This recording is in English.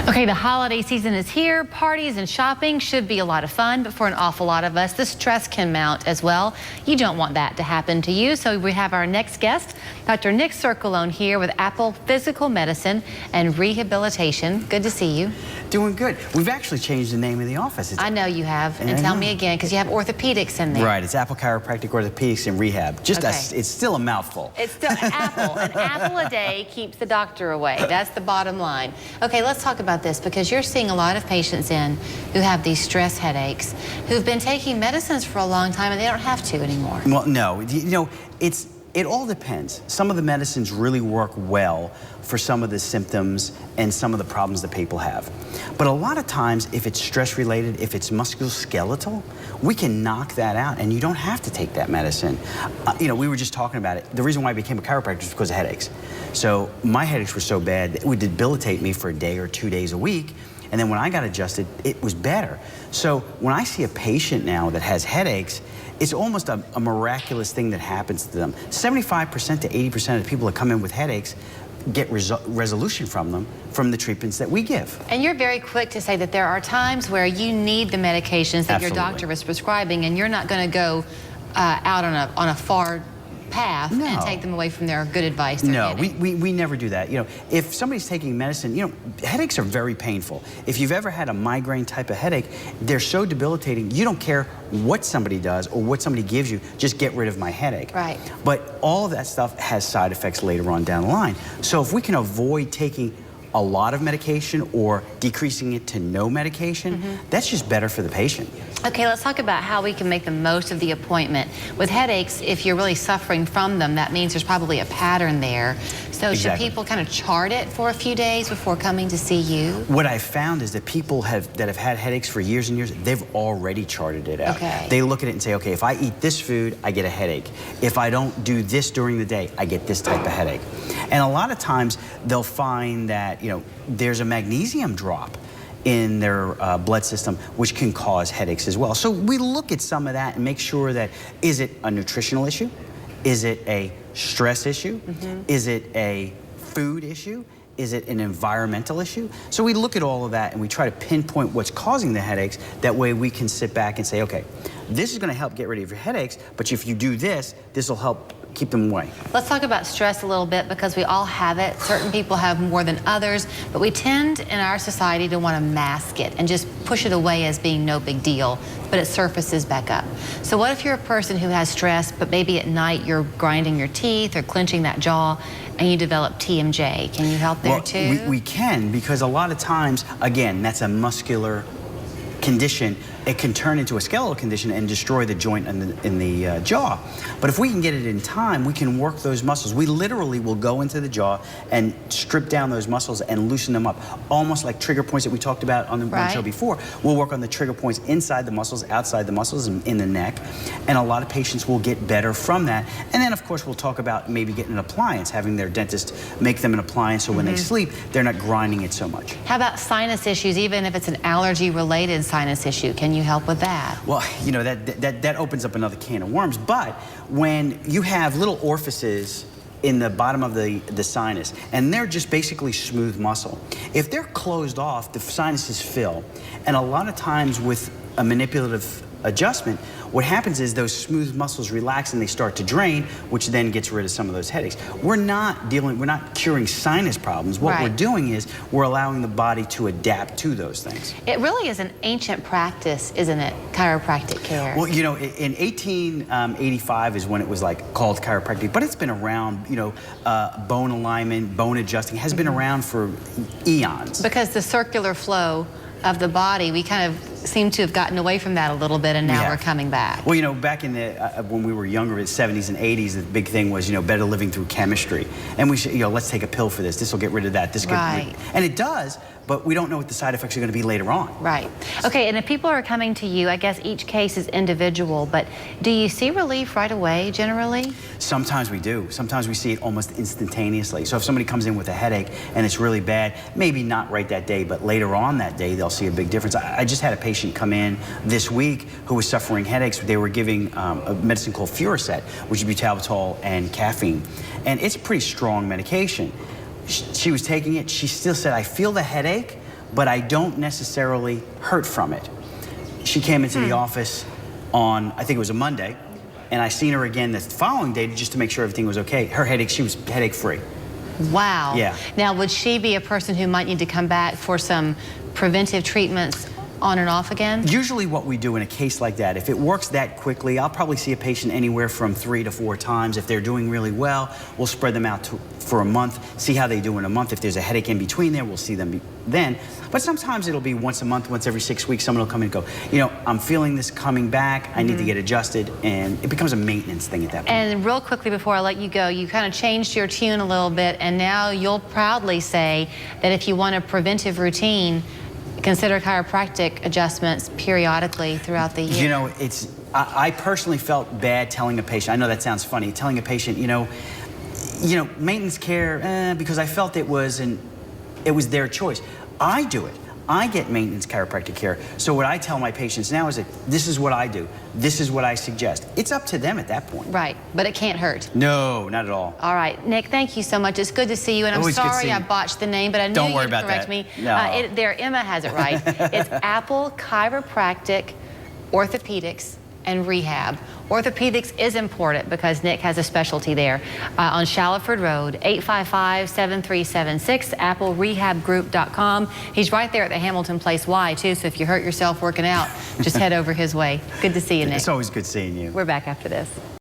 Okay, the holiday season is here. Parties and shopping should be a lot of fun, but for an awful lot of us, the stress can mount as well. You don't want that to happen to you, so we have our next guest, Dr. Nick Circolone, here with Apple Physical Medicine and Rehabilitation. Good to see you. Doing good. We've actually changed the name of the office. I know you have, and tell me again, because you have orthopedics in there. Right, it's Apple Chiropractic Orthopedics and Rehab. Just it's still a mouthful. It's still Apple. An apple a day keeps the doctor away. That's the bottom line. Okay, let's talk about this, because you're seeing a lot of patients in who have these stress headaches, who've been taking medicines for a long time and they don't have to anymore. Well, no, you know, it all depends. Some of the medicines really work well for some of the symptoms and some of the problems that people have. But a lot of times, if it's stress related, if it's musculoskeletal, we can knock that out and you don't have to take that medicine. You know, we were just talking about it. The reason why I became a chiropractor is because of headaches. So my headaches were so bad that it would debilitate me for a day or 2 days a week. And then when I got adjusted, it was better. So when I see a patient now that has headaches, it's almost a miraculous thing that happens to them. 75% to 80% of the people that come in with headaches get resolution from them, from the treatments that we give. And you're very quick to say that there are times where you need the medications that your doctor is prescribing, and you're not going to go out on a far path and take them away from their good advice. No, we never do that. You know, if somebody's taking medicine, you know, headaches are very painful. If you've ever had a migraine type of headache, they're so debilitating, you don't care what somebody does or what somebody gives you, just get rid of my headache. Right. But all of that stuff has side effects later on down the line. So if we can avoid taking a lot of medication or decreasing it to no medication, that's just better for the patient. Okay, let's talk about how we can make the most of the appointment. With headaches, if you're really suffering from them, that means there's probably a pattern there. So should people kind of chart it for a few days before coming to see you? What I've found is that people that have had headaches for years and years, they've already charted it out. Okay. They look at it and say, okay, if I eat this food, I get a headache. If I don't do this during the day, I get this type of headache. And a lot of times they'll find that, you know, there's a magnesium drop in their blood system, which can cause headaches as well. So we look at some of that and make sure that, is it a nutritional issue? Is it a stress issue? Is it a food issue? Is it an environmental issue? So we look at all of that and we try to pinpoint what's causing the headaches. That way we can sit back and say, okay, this is going to help get rid of your headaches, but if you do this, this will help keep them away. Let's talk about stress a little bit, because we all have it. Certain people have more than others, but we tend in our society to want to mask it and just push it away as being no big deal, but it surfaces back up. So what if you're a person who has stress, but maybe at night you're grinding your teeth or clenching that jaw and you develop TMJ? Can you help there too? We can, because a lot of times, again, that's a muscular condition. It can turn into a skeletal condition and destroy the joint in the jaw. But if we can get it in time, we can work those muscles. We literally will go into the jaw and strip down those muscles and loosen them up, almost like trigger points that we talked about on the one show before. We'll work on the trigger points inside the muscles, outside the muscles, and in the neck. And a lot of patients will get better from that. And then, of course, we'll talk about maybe getting an appliance, having their dentist make them an appliance so when they sleep, they're not grinding it so much. How about sinus issues, even if it's an allergy-related sinus issue? Can you help with that? Well, you know, that opens up another can of worms. But when you have little orifices in the bottom of the sinus, and they're just basically smooth muscle, if they're closed off, the sinuses fill. And a lot of times with a manipulative adjustment, what happens is those smooth muscles relax and they start to drain, which then gets rid of some of those headaches. We're not curing sinus problems. What we're doing is we're allowing the body to adapt to those things. It really is an ancient practice, isn't it, chiropractic care? Well, you know, in 1885 is when it was like called chiropractic, but it's been around, you know, bone alignment, bone adjusting has been around for eons. Because the circular flow of the body, we kind of seem to have gotten away from that a little bit, and now we're coming back. Well, you know, back in the when we were younger, in the 70s and 80s, the big thing was, you know, better living through chemistry, and we should, you know, let's take a pill for this. This will get rid of that. This and it does, but we don't know what the side effects are going to be later on. Right. Okay. And if people are coming to you, I guess each case is individual, but do you see relief right away generally? Sometimes we do. Sometimes we see it almost instantaneously. So if somebody comes in with a headache and it's really bad, maybe not right that day, but later on that day they'll see a big difference. I just had a patient come in this week who was suffering headaches. They were giving a medicine called Furoset, which is butalbital and caffeine, and it's a pretty strong medication. She was taking it. She still said, I feel the headache, but I don't necessarily hurt from it. She came into the office on, I think it was a Monday, and I seen her again the following day just to make sure everything was okay. Her headache, she was headache free. Wow. Yeah. Now, would she be a person who might need to come back for some preventive treatments on and off again? Usually what we do in a case like that, if it works that quickly, I'll probably see a patient anywhere from 3 to 4 times. If they're doing really well, we'll spread them out for a month, see how they do in a month. If there's a headache in between there, we'll see them then. But sometimes it'll be once a month, once every 6 weeks, someone will come in and go, you know, I'm feeling this coming back, I need to get adjusted, and it becomes a maintenance thing at that point. And real quickly before I let you go, you kind of changed your tune a little bit, and now you'll proudly say that if you want a preventive routine, consider chiropractic adjustments periodically throughout the year. You know, I personally felt bad telling a patient, I know that sounds funny, telling a patient, you know, maintenance care, because I felt it was their choice. I do it. I get maintenance chiropractic care. So what I tell my patients now is that this is what I do. This is what I suggest. It's up to them at that point. Right, but it can't hurt. No, not at all. All right, Nick, thank you so much. It's good to see you, and I'm Always good sorry seeing I you. botched the name, but I knew Don't worry you'd about correct that. me. No. Emma has it right. It's Apple Chiropractic, Orthopedics, and Rehab. Orthopedics is important because Nick has a specialty there on Shallowford Road, 855-7376, applerehabgroup.com. He's right there at the Hamilton Place Y, too, so if you hurt yourself working out, just head over his way. Good to see you, Nick. It's always good seeing you. We're back after this.